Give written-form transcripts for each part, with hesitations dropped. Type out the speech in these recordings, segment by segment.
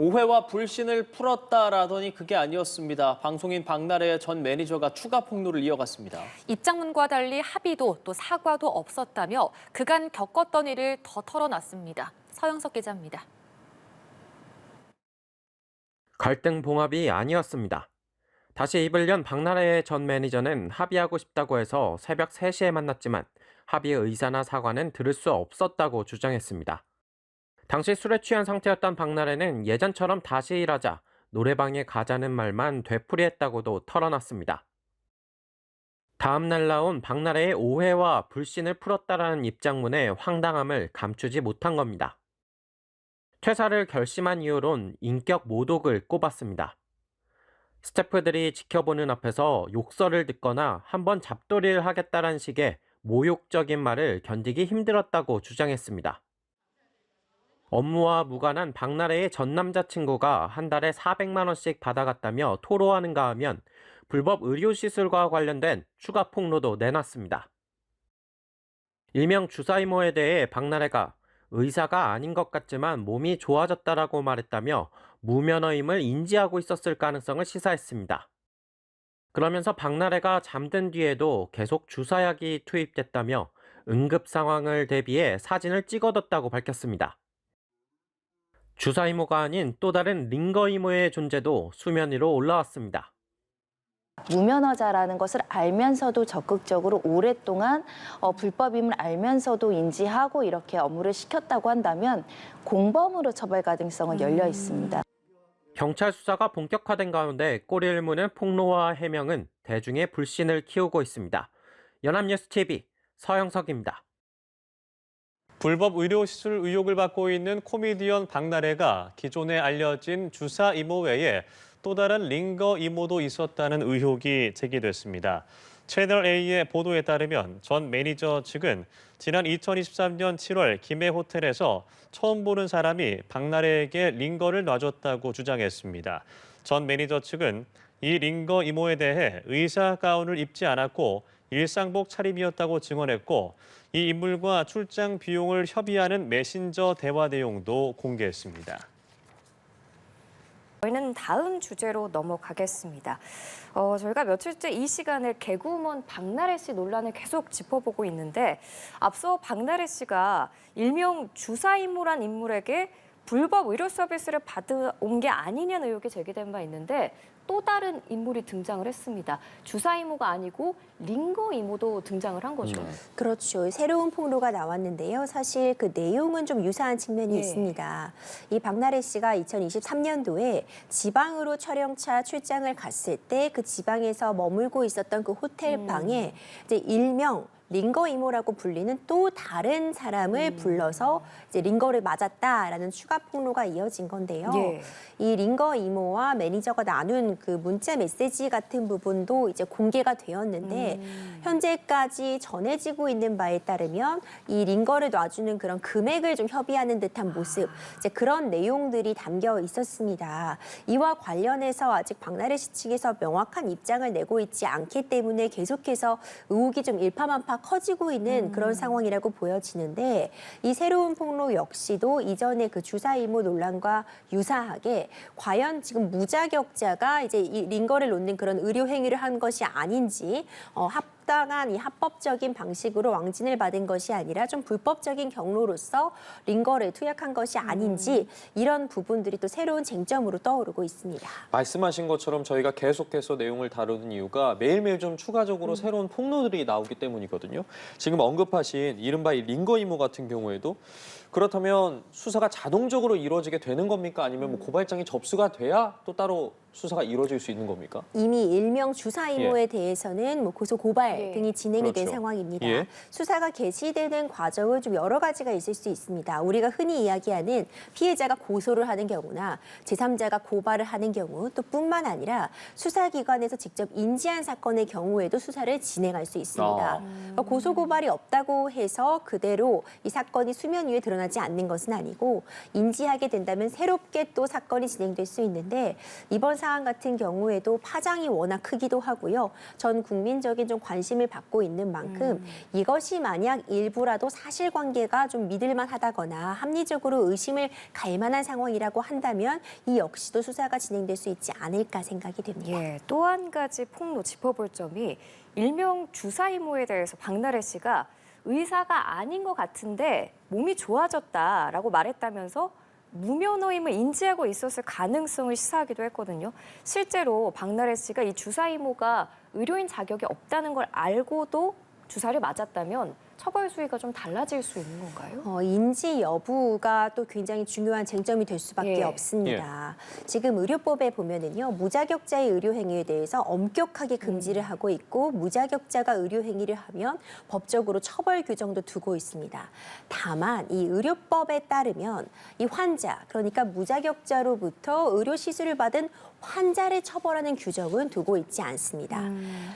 오해와 불신을 풀었다라더니 그게 아니었습니다. 방송인 박나래 전 매니저가 추가 폭로를 이어갔습니다. 입장문과 달리 합의도 또 사과도 없었다며 그간 겪었던 일을 더 털어놨습니다. 서영석 기자입니다. 갈등 봉합이 아니었습니다. 다시 입을 연 박나래 전 매니저는 합의하고 싶다고 해서 새벽 3시에 만났지만 합의의 의사나 사과는 들을 수 없었다고 주장했습니다. 당시 술에 취한 상태였던 박나래는 예전처럼 다시 일하자 노래방에 가자는 말만 되풀이했다고도 털어놨습니다. 다음 날 나온 박나래의 오해와 불신을 풀었다라는 입장문의 황당함을 감추지 못한 겁니다. 퇴사를 결심한 이유론 인격 모독을 꼽았습니다. 스태프들이 지켜보는 앞에서 욕설을 듣거나 한번 잡돌이를 하겠다는 식의 모욕적인 말을 견디기 힘들었다고 주장했습니다. 업무와 무관한 박나래의 전 남자친구가 한 달에 400만 원씩 받아갔다며 토로하는가 하면 불법 의료시술과 관련된 추가 폭로도 내놨습니다. 일명 주사이모에 대해 박나래가 의사가 아닌 것 같지만 몸이 좋아졌다라고 말했다며 무면허임을 인지하고 있었을 가능성을 시사했습니다. 그러면서 박나래가 잠든 뒤에도 계속 주사약이 투입됐다며 응급 상황을 대비해 사진을 찍어뒀다고 밝혔습니다. 주사이모가 아닌 또 다른 링거이모의 존재도 수면 위로 올라왔습니다. 무면허자라는 것을 알면서도 적극적으로 오랫동안 불법임을 알면서도 인지하고 이렇게 업무를 시켰다고 한다면 공범으로 처벌 가능성은 열려 있습니다. 경찰 수사가 본격화된 가운데 꼬리를 무는 폭로와 해명은 대중의 불신을 키우고 있습니다. 연합뉴스TV 서영석입니다. 불법 의료시술 의혹을 받고 있는 코미디언 박나래가 기존에 알려진 주사 이모 외에 또 다른 링거 이모도 있었다는 의혹이 제기됐습니다. 채널A의 보도에 따르면 전 매니저 측은 지난 2023년 7월 김해 호텔에서 처음 보는 사람이 박나래에게 링거를 놔줬다고 주장했습니다. 전 매니저 측은 이 링거 이모에 대해 의사 가운을 입지 않았고 일상복 차림이었다고 증언했고 이 인물과 출장 비용을 협의하는 메신저 대화 내용도 공개했습니다. 저희는 다음 주제로 넘어가겠습니다. 저희가 며칠째 이 시간에 개그우먼 박나래 씨 논란을 계속 짚어보고 있는데 앞서 박나래 씨가 일명 주사이모란 인물에게 불법 의료 서비스를 받아온 게 아니냐는 의혹이 제기된 바 있는데 또 다른 인물이 등장을 했습니다. 주사이모가 아니고 링거 이모도 등장을 한 거죠. 그렇죠. 새로운 폭로가 나왔는데요. 사실 그 내용은 좀 유사한 측면이 있습니다. 이 박나래 씨가 2023년도에 지방으로 촬영차 출장을 갔을 때 그 지방에서 머물고 있었던 그 호텔 방에 이제 일명 링거 이모라고 불리는 또 다른 사람을 불러서 이제 링거를 맞았다라는 추가 폭로가 이어진 건데요. 이 링거 이모와 매니저가 나눈 그 문자 메시지 같은 부분도 이제 공개가 되었는데 현재까지 전해지고 있는 바에 따르면 이 링거를 놔주는 그런 금액을 좀 협의하는 듯한 모습, 이제 그런 내용들이 담겨 있었습니다. 이와 관련해서 아직 박나래 씨 측에서 명확한 입장을 내고 있지 않기 때문에 계속해서 의혹이 좀 일파만파 커지고 있는 그런 상황이라고 보여지는데 이 새로운 폭로 역시도 이전의 그 주사이모 논란과 유사하게 과연 지금 무자격자가 이제 이 링거를 놓는 그런 의료 행위를 한 것이 아닌지 합당한 이 합법적인 방식으로 왕진을 받은 것이 아니라 좀 불법적인 경로로서 링거를 투약한 것이 아닌지 이런 부분들이 또 새로운 쟁점으로 떠오르고 있습니다. 말씀하신 것처럼 저희가 계속해서 내용을 다루는 이유가 매일매일 좀 추가적으로 새로운 폭로들이 나오기 때문이거든요. 지금 언급하신 이른바 이 링거 이모 같은 경우에도 그렇다면 수사가 자동적으로 이루어지게 되는 겁니까? 아니면 뭐 고발장이 접수가 돼야 또 따로 수사가 이루어질 수 있는 겁니까? 이미 일명 주사이모에 대해서는 뭐 고소 고발 등이 진행이 된 상황입니다. 수사가 개시되는 과정은 좀 여러 가지가 있을 수 있습니다. 우리가 흔히 이야기하는 피해자가 고소를 하는 경우나 제3자가 고발을 하는 경우 또 뿐만 아니라 수사기관에서 직접 인지한 사건의 경우에도 수사를 진행할 수 있습니다. 그러니까 고소 고발이 없다고 해서 그대로 이 사건이 수면 위에 드러날 일어나지 않는 것은 아니고 인지하게 된다면 새롭게 또 사건이 진행될 수 있는데 이번 사안 같은 경우에도 파장이 워낙 크기도 하고요. 전 국민적인 좀 관심을 받고 있는 만큼 이것이 만약 일부라도 사실관계가 좀 믿을만하다거나 합리적으로 의심을 갈 만한 상황이라고 한다면 이 역시도 수사가 진행될 수 있지 않을까 생각이 됩니다. 예, 또 한 가지 폭로 짚어볼 점이 일명 주사 이모에 대해서 박나래 씨가 의사가 아닌 것 같은데 몸이 좋아졌다라고 말했다면서 무면허임을 인지하고 있었을 가능성을 시사하기도 했거든요. 실제로 박나래 씨가 이 주사 이모가 의료인 자격이 없다는 걸 알고도 주사를 맞았다면 처벌 수위가 좀 달라질 수 있는 건가요? 인지 여부가 또 굉장히 중요한 쟁점이 될 수밖에 예. 없습니다. 지금 의료법에 보면은요, 무자격자의 의료 행위에 대해서 엄격하게 금지를 하고 있고 무자격자가 의료 행위를 하면 법적으로 처벌 규정도 두고 있습니다. 다만 이 의료법에 따르면 이 환자, 그러니까 무자격자로부터 의료 시술을 받은 환자를 처벌하는 규정은 두고 있지 않습니다.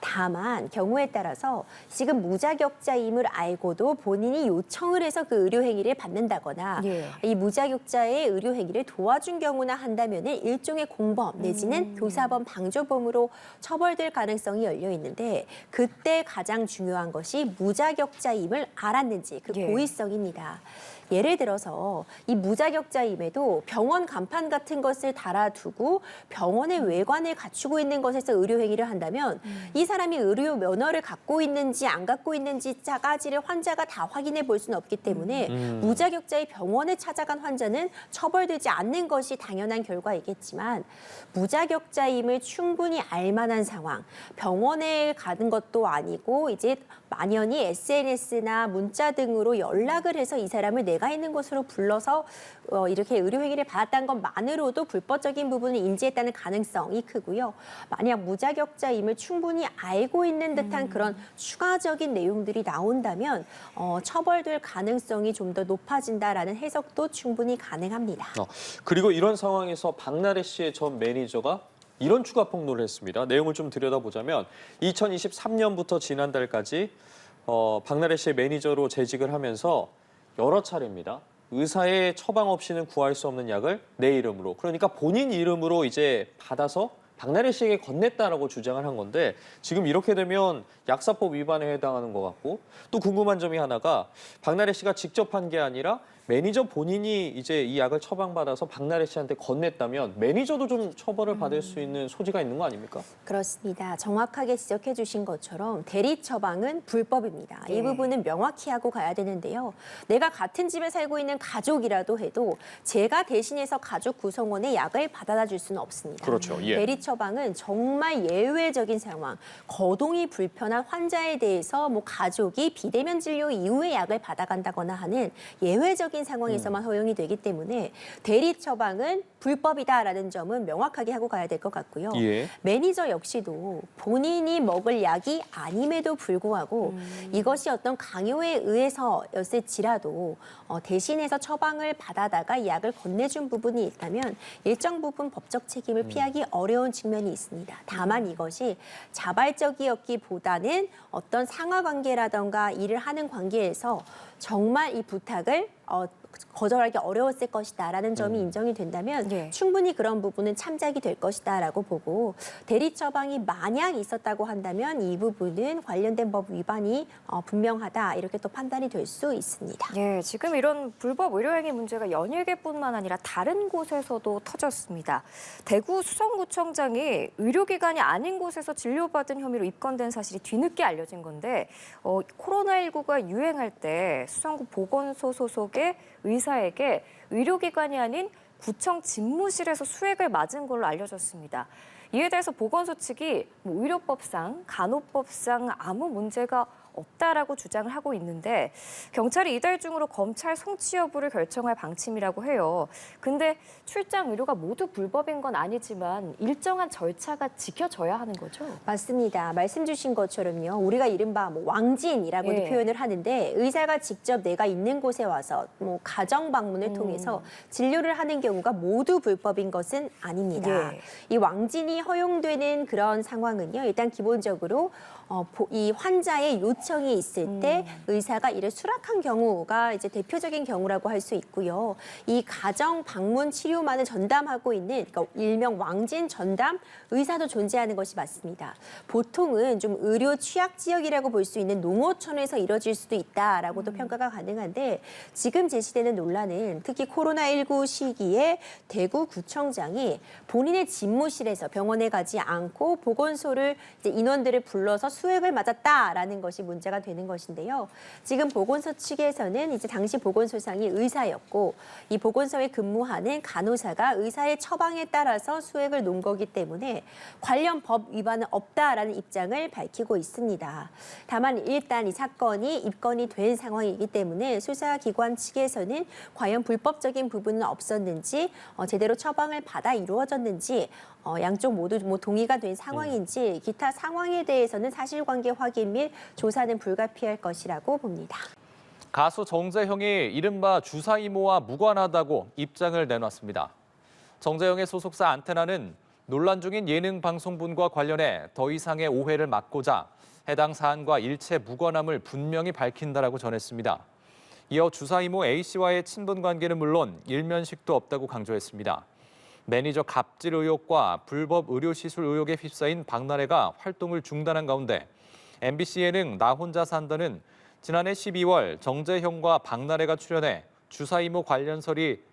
다만 경우에 따라서 지금 무자격자임을 알고도 본인이 요청을 해서 그 의료 행위를 받는다거나 예. 이 무자격자의 의료 행위를 도와준 경우나 한다면은 일종의 공범 내지는 교사범 방조범으로 처벌될 가능성이 열려 있는데 그때 가장 중요한 것이 무자격자임을 알았는지 그 예. 고의성입니다. 예를 들어서 이 무자격자임에도 병원 간판 같은 것을 달아두고 병원의 외관을 갖추고 있는 것에서 의료 행위를 한다면 이 사람이 의료 면허를 갖고 있는지 안 갖고 있는지까지를 환자가 다 확인해 볼 수는 없기 때문에 무자격자의 병원에 찾아간 환자는 처벌되지 않는 것이 당연한 결과이겠지만 무자격자임을 충분히 알 만한 상황, 병원에 가는 것도 아니고 이제 만연히 SNS나 문자 등으로 연락을 해서 이 사람을 내가 있는 곳으로 불러서 이렇게 의료행위를 받았다는 것만으로도 불법적인 부분을 인지했다는 가능성이 크고요. 만약 무자격자임을 충분히 알고 있는 듯한 그런 추가적인 내용들이 나온다면 처벌될 가능성이 좀 더 높아진다라는 해석도 충분히 가능합니다. 그리고 이런 상황에서 박나래 씨의 전 매니저가 이런 추가 폭로를 했습니다. 내용을 좀 들여다보자면 2023년부터 지난달까지 박나래 씨의 매니저로 재직을 하면서 여러 차례입니다. 의사의 처방 없이는 구할 수 없는 약을 내 이름으로, 그러니까 본인 이름으로 이제 받아서 박나래 씨에게 건넸다라고 주장을 한 건데 지금 이렇게 되면 약사법 위반에 해당하는 것 같고 또 궁금한 점이 하나가 박나래 씨가 직접 한 게 아니라 매니저 본인이 이제 이 약을 처방받아서 박나래 씨한테 건넸다면 매니저도 좀 처벌을 받을 수 있는 소지가 있는 거 아닙니까? 그렇습니다. 정확하게 지적해 주신 것처럼 대리 처방은 불법입니다. 이 부분은 명확히 하고 가야 되는데요. 내가 같은 집에 살고 있는 가족이라도 해도 제가 대신해서 가족 구성원의 약을 받아다 줄 수는 없습니다. 그렇죠. 예. 대리 처방은 정말 예외적인 상황, 거동이 불편한 환자에 대해서 뭐 가족이 비대면 진료 이후에 약을 받아간다거나 하는 예외적인 상황에서만 허용이 되기 때문에 대리 처방은 불법이다라는 점은 명확하게 하고 가야 될 것 같고요. 예. 매니저 역시도 본인이 먹을 약이 아님에도 불구하고 이것이 어떤 강요에 의해서였을지라도 대신해서 처방을 받아다가 이 약을 건네준 부분이 있다면 일정 부분 법적 책임을 피하기 어려운 측면이 있습니다. 다만 이것이 자발적이었기보다는 어떤 상하관계라던가 일을 하는 관계에서 정말 이 부탁을 거절하기 어려웠을 것이다라는 점이 인정이 된다면 예. 충분히 그런 부분은 참작이 될 것이다라고 보고 대리 처방이 만약 있었다고 한다면 이 부분은 관련된 법 위반이 분명하다 이렇게 또 판단이 될 수 있습니다. 예, 지금 이런 불법 의료행위 문제가 연예계뿐만 아니라 다른 곳에서도 터졌습니다. 대구 수성구청장이 의료기관이 아닌 곳에서 진료받은 혐의로 입건된 사실이 뒤늦게 알려진 건데 코로나19가 유행할 때 수성구 보건소 소속의 의사에게 의료기관이 아닌 구청 집무실에서 수액을 맞은 걸로 알려졌습니다. 이에 대해서 보건소 측이 의료법상, 간호법상 아무 문제가 없다라고 주장을 하고 있는데 경찰이 이달 중으로 검찰 송치 여부를 결정할 방침이라고 해요. 근데 출장 의료가 모두 불법인 건 아니지만 일정한 절차가 지켜져야 하는 거죠? 맞습니다. 말씀 주신 것처럼요. 우리가 이른바 왕진이라고도 예. 표현을 하는데 의사가 직접 내가 있는 곳에 와서 가정 방문을 통해서 진료를 하는 경우가 모두 불법인 것은 아닙니다. 예. 이 왕진이 허용되는 그런 상황은요. 일단 기본적으로 이 환자의 요청 요청이 있을 때 의사가 이를 수락한 경우가 이제 대표적인 경우라고 할 수 있고요. 이 가정 방문 치료만을 전담하고 있는 그러니까 일명 왕진 전담 의사도 존재하는 것이 맞습니다. 보통은 좀 의료 취약 지역이라고 볼 수 있는 농어촌에서 이뤄질 수도 있다라고도 평가가 가능한데 지금 제시되는 논란은 특히 코로나19 시기에 대구구청장이 본인의 집무실에서 병원에 가지 않고 보건소를 이제 인원들을 불러서 수액을 맞았다라는 것이 문제가 되는 것인데요. 지금 보건소 측에서는 이제 당시 보건소장이 의사였고 이 보건소에 근무하는 간호사가 의사의 처방에 따라서 수액을 놓은 거기 때문에 관련 법 위반은 없다라는 입장을 밝히고 있습니다. 다만 일단 이 사건이 입건이 된 상황이기 때문에 수사기관 측에서는 과연 불법적인 부분은 없었는지 제대로 처방을 받아 이루어졌는지 양쪽 모두 동의가 된 상황인지 기타 상황에 대해서는 사실관계 확인 및 조사는 불가피할 것이라고 봅니다. 가수 정재형이 이른바 주사 이모와 무관하다고 입장을 내놨습니다. 정재형의 소속사 안테나는 논란 중인 예능 방송분과 관련해 더 이상의 오해를 막고자 해당 사안과 일체 무관함을 분명히 밝힌다라고 전했습니다. 이어 주사 이모 A씨와의 친분 관계는 물론 일면식도 없다고 강조했습니다. 매니저 갑질 의혹과 불법 의료시술 의혹에 휩싸인 박나래가 활동을 중단한 가운데 MBC 예능 나 혼자 산다는 지난해 12월 정재형과 박나래가 출연해 주사 이모 관련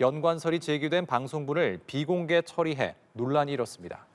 연관설이 제기된 방송분을 비공개 처리해 논란이 일었습니다.